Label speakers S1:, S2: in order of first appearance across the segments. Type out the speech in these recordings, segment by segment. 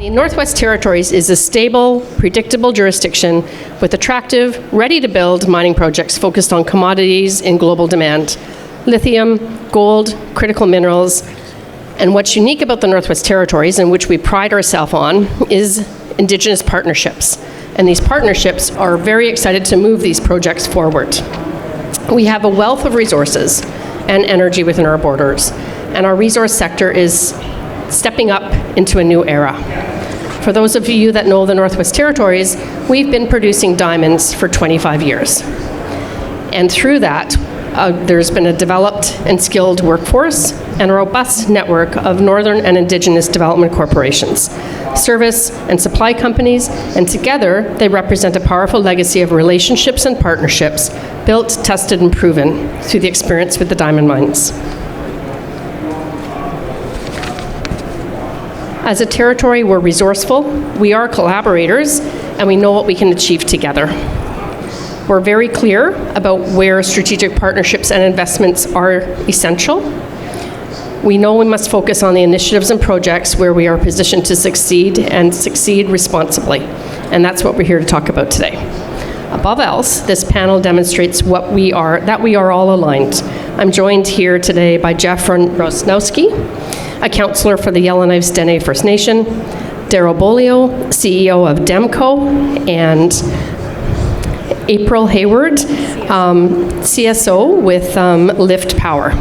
S1: The Northwest Territories is a stable, predictable jurisdiction with attractive, ready-to-build mining projects focused on commodities in global demand: lithium, gold, critical minerals. And what's unique about the Northwest Territories, and which we pride ourselves on, is Indigenous partnerships. And these partnerships are very excited to move these projects forward. We have a wealth of resources and energy within our borders, and our resource sector is stepping up into a new era. For those of you that know the Northwest Territories, we've been producing diamonds for 25 years. And through that, there's been a developed and skilled workforce and a robust network of Northern and Indigenous development corporations, service and supply companies, and together they represent a powerful legacy of relationships and partnerships built, tested, and proven through the experience with the diamond mines. As a territory, we're resourceful, we are collaborators, and we know what we can achieve together. We're very clear about where strategic partnerships and investments are essential. We know we must focus on the initiatives and projects where we are positioned to succeed and succeed responsibly. And that's what we're here to talk about today. Above else, this panel demonstrates that we are all aligned. I'm joined here today by Jeff Rosnowski, a councillor for the Yellowknives Dene First Nation, Darryl Bolio, CEO of Demco, and April Hayward, CSO with Lift Power.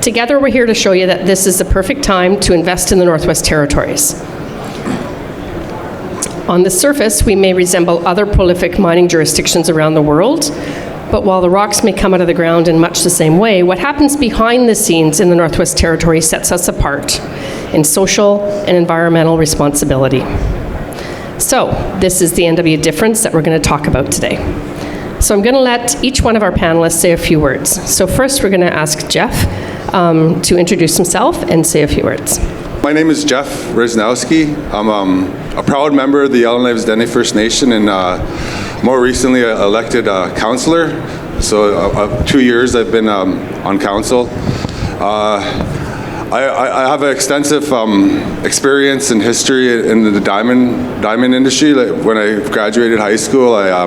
S1: Together, we're here to show you that this is the perfect time to invest in the Northwest Territories. On the surface, we may resemble other prolific mining jurisdictions around the world, but while the rocks may come out of the ground in much the same way, what happens behind the scenes in the Northwest Territories sets us apart in social and environmental responsibility. So, this is the NW difference that we're going to talk about today. So I'm going to let each one of our panelists say a few words. So first, we're going to ask Jeff to introduce himself and say a few words.
S2: My name is Jeff Rosnowski. I'm a proud member of the Yellowknives Dene First Nation, and more recently elected councillor. So 2 years I've been on council. I have an extensive experience and history in the diamond industry. Like when I graduated high school, I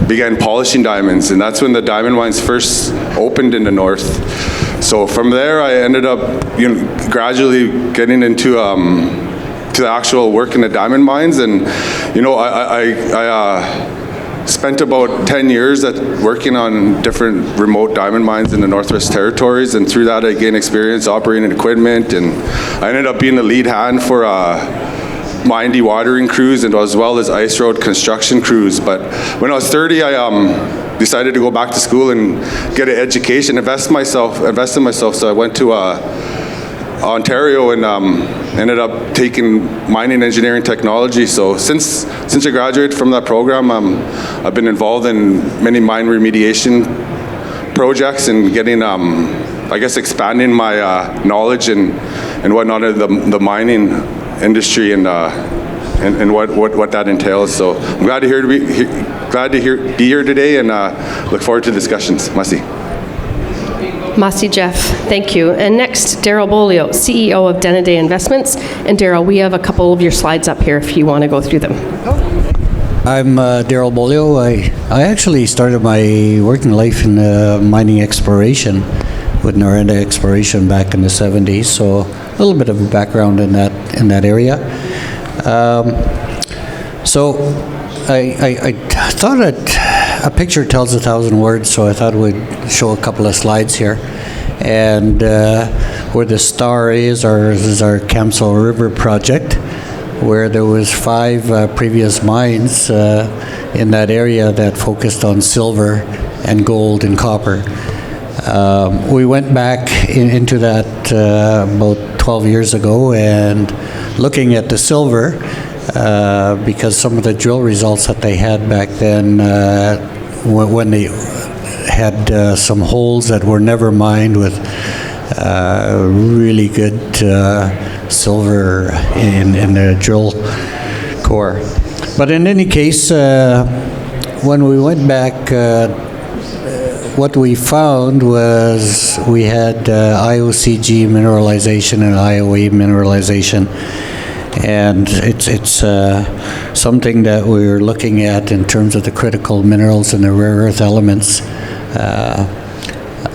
S2: began polishing diamonds, and that's when the diamond mines first opened in the north. So from there, I ended up gradually getting into to the actual work in the diamond mines, and I spent about 10 years working on different remote diamond mines in the Northwest Territories, and through that I gained experience operating equipment, and I ended up being the lead hand for mine dewatering crews and as well as ice road construction crews. But when I was 30, I decided to go back to school and get an education, invest in myself. So I went to Ontario and ended up taking mining engineering technology. So since I graduated from that program, I've been involved in many mine remediation projects and getting, expanding my knowledge and whatnot of the mining industry and what that entails. So I'm glad to be here today, and look forward to discussions. Masi.
S1: Masi, Jeff, thank you. And next, Darryl Bolio, CEO of Dene Investments. And Darryl, we have a couple of your slides up here if you want to go through them.
S3: I'm Darryl Bolio. I actually started my working life in mining exploration with Noranda Exploration back in the 70s, so a little bit of a background in that area. So I thought a picture tells 1,000 words, so I thought we'd show a couple of slides here. And where the star is our Kamsel River project, where there was 5 previous mines in that area that focused on silver and gold and copper. We went back into that about 12 years ago and looking at the silver, because some of the drill results that they had back then, when they had some holes that were never mined with really good silver in the drill core. But in any case, when we went back, what we found was we had IOCG mineralization and IOE mineralization, And it's something that we're looking at in terms of the critical minerals and the rare earth elements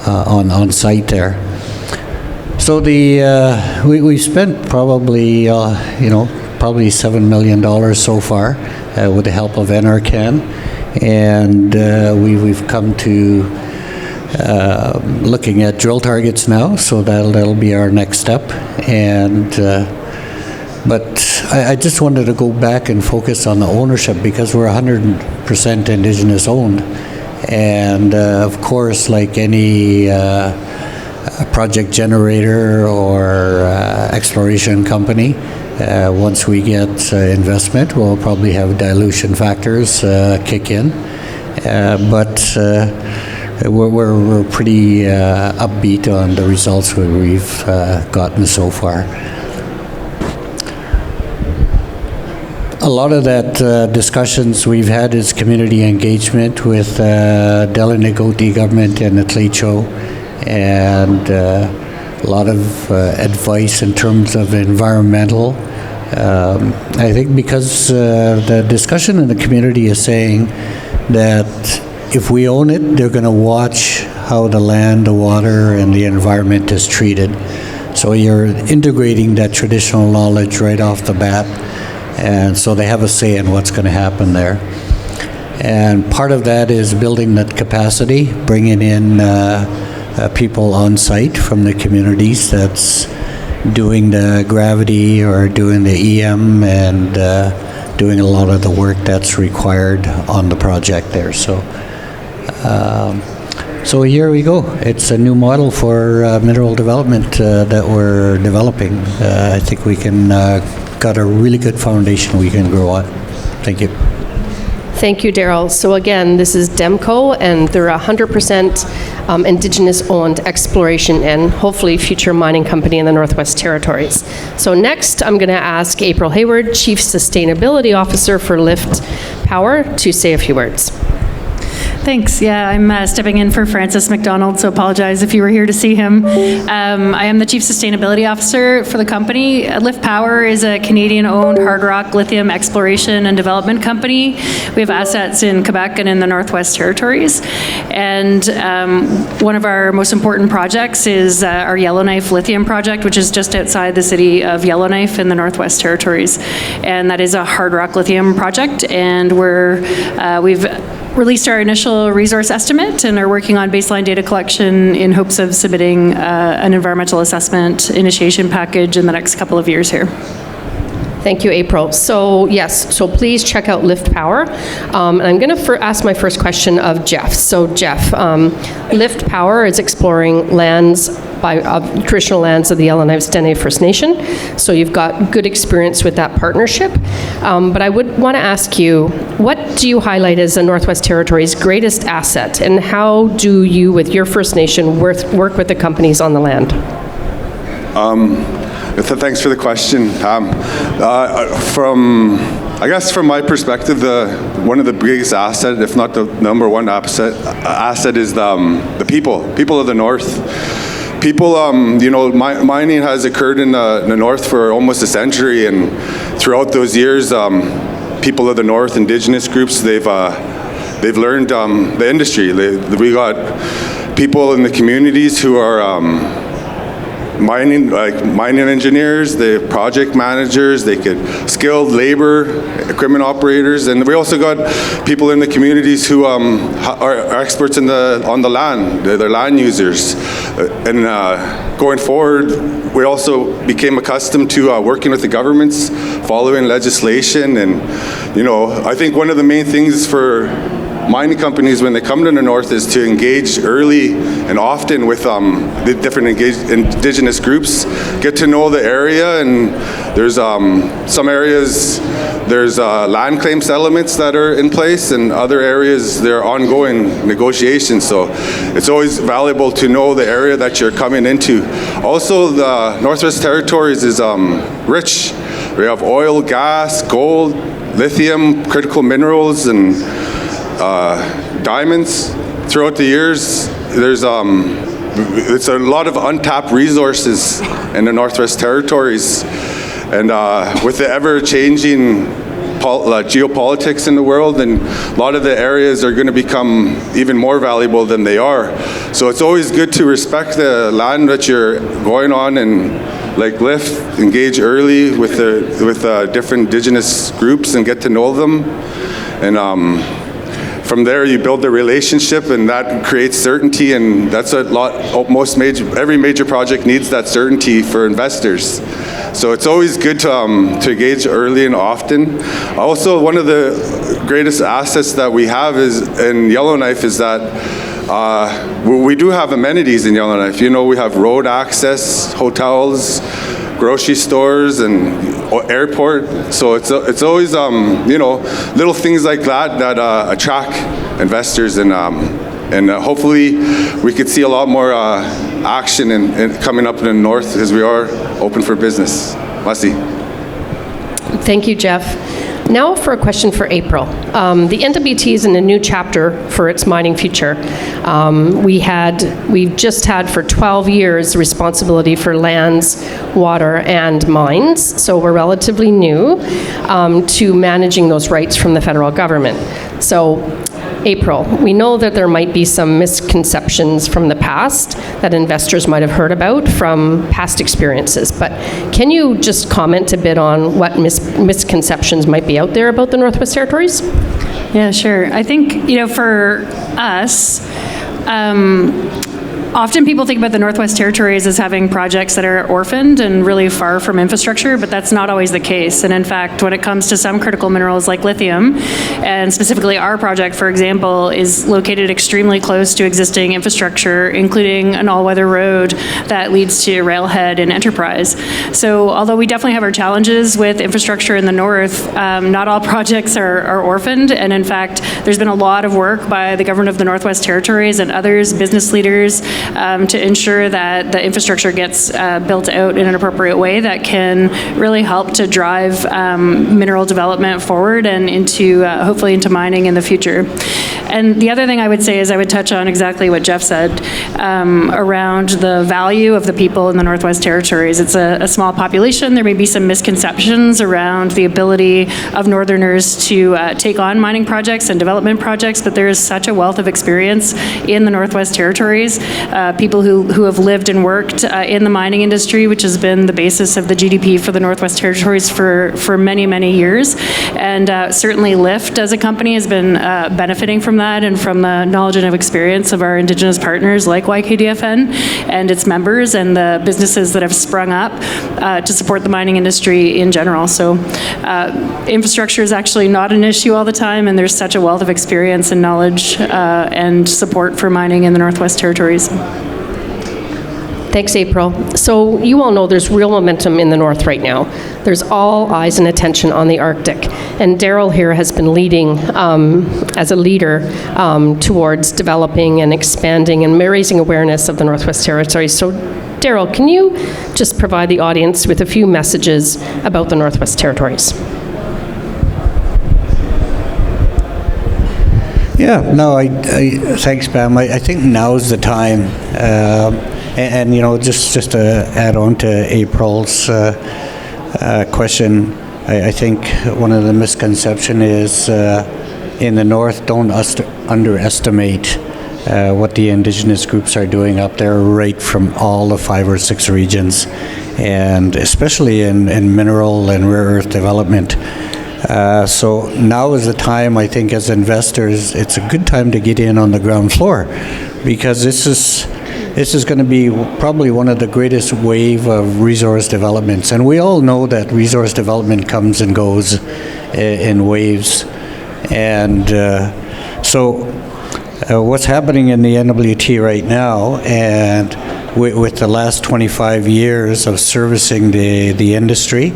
S3: on site there. So we spent probably probably $7 million so far with the help of NRCan, and we've come to looking at drill targets now. So that'll be our next step. And but I just wanted to go back and focus on the ownership, because we're 100% Indigenous owned. And of course, like any project generator or exploration company, once we get investment, we'll probably have dilution factors kick in. But we're pretty upbeat on the results we've gotten so far. A lot of that discussions we've had is community engagement with Delenegoti government and the Tlicho, and a lot of advice in terms of environmental. I think because the discussion in the community is saying that if we own it, they're going to watch how the land, the water, and the environment is treated. So you're integrating that traditional knowledge right off the bat. And so they have a say in what's going to happen there. And part of that is building that capacity, bringing in people on site from the communities that's doing the gravity or doing the EM and doing a lot of the work that's required on the project there. So here we go. It's a new model for mineral development that we're developing. I think we can got a really good foundation we can grow on. Thank you.
S1: Thank you, Daryl. So again, this is DEMCO, and they're 100% Indigenous-owned exploration and hopefully future mining company in the Northwest Territories. So next, I'm going to ask April Hayward, Chief Sustainability Officer for Lift Power, to say a few words.
S4: Thanks. Yeah, I'm stepping in for Francis McDonald, so apologize if you were here to see him. I am the Chief Sustainability Officer for the company. Lift Power is a Canadian-owned hard rock lithium exploration and development company. We have assets in Quebec and in the Northwest Territories. And one of our most important projects is our Yellowknife lithium project, which is just outside the city of Yellowknife in the Northwest Territories. And that is a hard rock lithium project, and we've released our initial resource estimate and are working on baseline data collection in hopes of submitting an environmental assessment initiation package in the next couple of years here.
S1: Thank you, April. So yes, so please check out Lift Power. And I'm going to ask my first question of Jeff. So Jeff, Lift Power is exploring lands traditional lands of the Yellowknife Dene First Nation. So you've got good experience with that partnership. But I would want to ask you, what do you highlight as the Northwest Territories' greatest asset, and how do you, with your First Nation, work with the companies on the land?
S2: Thanks for the question, Pam. I guess from my perspective, one of the biggest asset, if not the number one asset is the people of the North. People, mining has occurred in the North for almost a century, and throughout those years, people of the North, Indigenous groups, they've learned the industry. We got people in the communities who are mining engineers, the project managers, skilled labor, equipment operators, and we also got people in the communities who are experts on the land. They're land users. And going forward, we also became accustomed to working with the governments, following legislation, and I think one of the main things for mining companies when they come to the North is to engage early and often with the different Indigenous groups, get to know the area, and there's some areas there's land claim settlements that are in place, and other areas there are ongoing negotiations, so it's always valuable to know the area that you're coming into. Also, the Northwest Territories is rich. We have oil, gas, gold, lithium, critical minerals, and diamonds. Throughout the years, it's a lot of untapped resources in the Northwest Territories, And with the ever-changing geopolitics in the world, and a lot of the areas are going to become even more valuable than they are. So it's always good to respect the land that you're going on, and like LIFT, engage early with different Indigenous groups and get to know them. And from there, you build the relationship, and that creates certainty, and that's every major project needs that certainty for investors. So it's always good to engage early and often. Also, one of the greatest assets that we have in Yellowknife is that we do have amenities in Yellowknife. You know, we have road access, hotels, grocery stores, and airport. So it's always little things like that attract investors, and hopefully we could see a lot more action coming up in the north, because we are open for business. Merci.
S1: Thank you, Jeff. Now for a question for April. The NWT is in a new chapter for its mining future. We've just had for 12 years responsibility for lands, water, and mines, so we're relatively new to managing those rights from the federal government. So, April, we know that there might be some misconceptions from the past that investors might have heard about from past experiences, but can you just comment a bit on what misconceptions might be out there about the Northwest Territories?
S4: Yeah, sure. I think, for us, often people think about the Northwest Territories as having projects that are orphaned and really far from infrastructure, but that's not always the case. And in fact, when it comes to some critical minerals like lithium, and specifically our project, for example, is located extremely close to existing infrastructure, including an all-weather road that leads to railhead and enterprise. So although we definitely have our challenges with infrastructure in the north, not all projects are orphaned. And in fact, there's been a lot of work by the government of the Northwest Territories and others, business leaders, to ensure that the infrastructure gets built out in an appropriate way that can really help to drive mineral development forward and hopefully into mining in the future. And the other thing I would say is I would touch on exactly what Jeff said around the value of the people in the Northwest Territories. It's a small population. There may be some misconceptions around the ability of Northerners to take on mining projects and development projects, but there is such a wealth of experience in the Northwest Territories. People who have lived and worked in the mining industry, which has been the basis of the GDP for the Northwest Territories for many, many years. And certainly LIFT as a company has been benefiting from that and from the knowledge and experience of our Indigenous partners like YKDFN and its members and the businesses that have sprung up to support the mining industry in general. So infrastructure is actually not an issue all the time, and there's such a wealth of experience and knowledge and support for mining in the Northwest Territories.
S1: Thanks, April. So you all know there's real momentum in the north right now. There's all eyes and attention on the Arctic. And Daryl here has been leading as a leader towards developing and expanding and raising awareness of the Northwest Territories. So Daryl, can you just provide the audience with a few messages about the Northwest Territories?
S3: Yeah, no, thanks, Pam. I think now's the time. And just to add on to April's question, I think one of the misconceptions is in the north, don't underestimate what the Indigenous groups are doing up there, right from all the 5 or 6 regions, and especially in mineral and rare earth development. So now is the time, I think, as investors, it's a good time to get in on the ground floor, because this is going to be probably one of the greatest wave of resource developments. And we all know that resource development comes and goes in waves. And so what's happening in the NWT right now, and with the last 25 years of servicing the industry,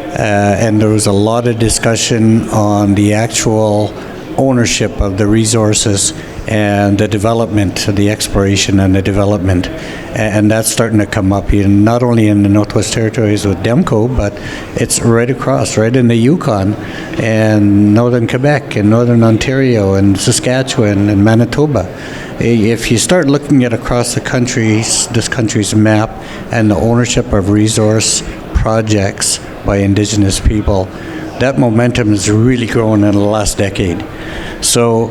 S3: and there was a lot of discussion on the actual ownership of the resources and the development, the exploration and the development. And that's starting to come up here, not only in the Northwest Territories with DEMCO, but it's right across, right in the Yukon and Northern Quebec and Northern Ontario and Saskatchewan and Manitoba. If you start looking at across the countries, this country's map and the ownership of resource projects by Indigenous people, that momentum has really grown in the last decade. So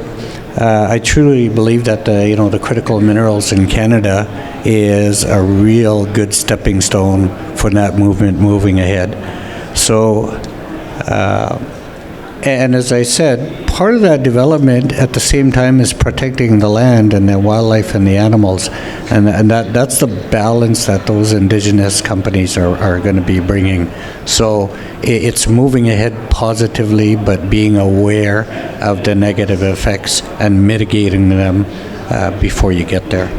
S3: I truly believe that the critical minerals in Canada is a real good stepping stone for that movement moving ahead. So, and as I said, part of that development at the same time is protecting the land and the wildlife and the animals, and that's the balance that those Indigenous companies are going to be bringing. So it's moving ahead positively, but being aware of the negative effects and mitigating them before you get there.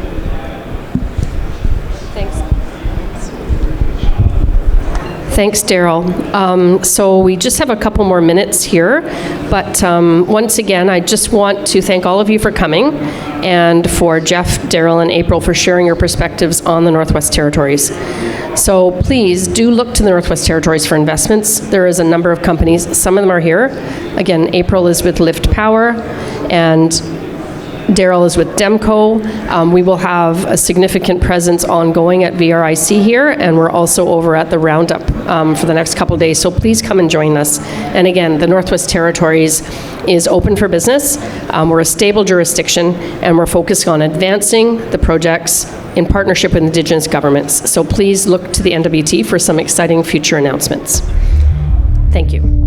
S1: Thanks, Daryl. So we just have a couple more minutes here, but once again, I just want to thank all of you for coming, and for Jeff, Daryl, and April for sharing your perspectives on the Northwest Territories. So please do look to the Northwest Territories for investments. There is a number of companies. Some of them are here. Again, April is with Lift Power, and Daryl is with Demco. We will have a significant presence ongoing at VRIC here, and we're also over at the Roundup for the next couple of days. So please come and join us. And again, the Northwest Territories is open for business. We're a stable jurisdiction, and we're focused on advancing the projects in partnership with Indigenous governments. So please look to the NWT for some exciting future announcements. Thank you.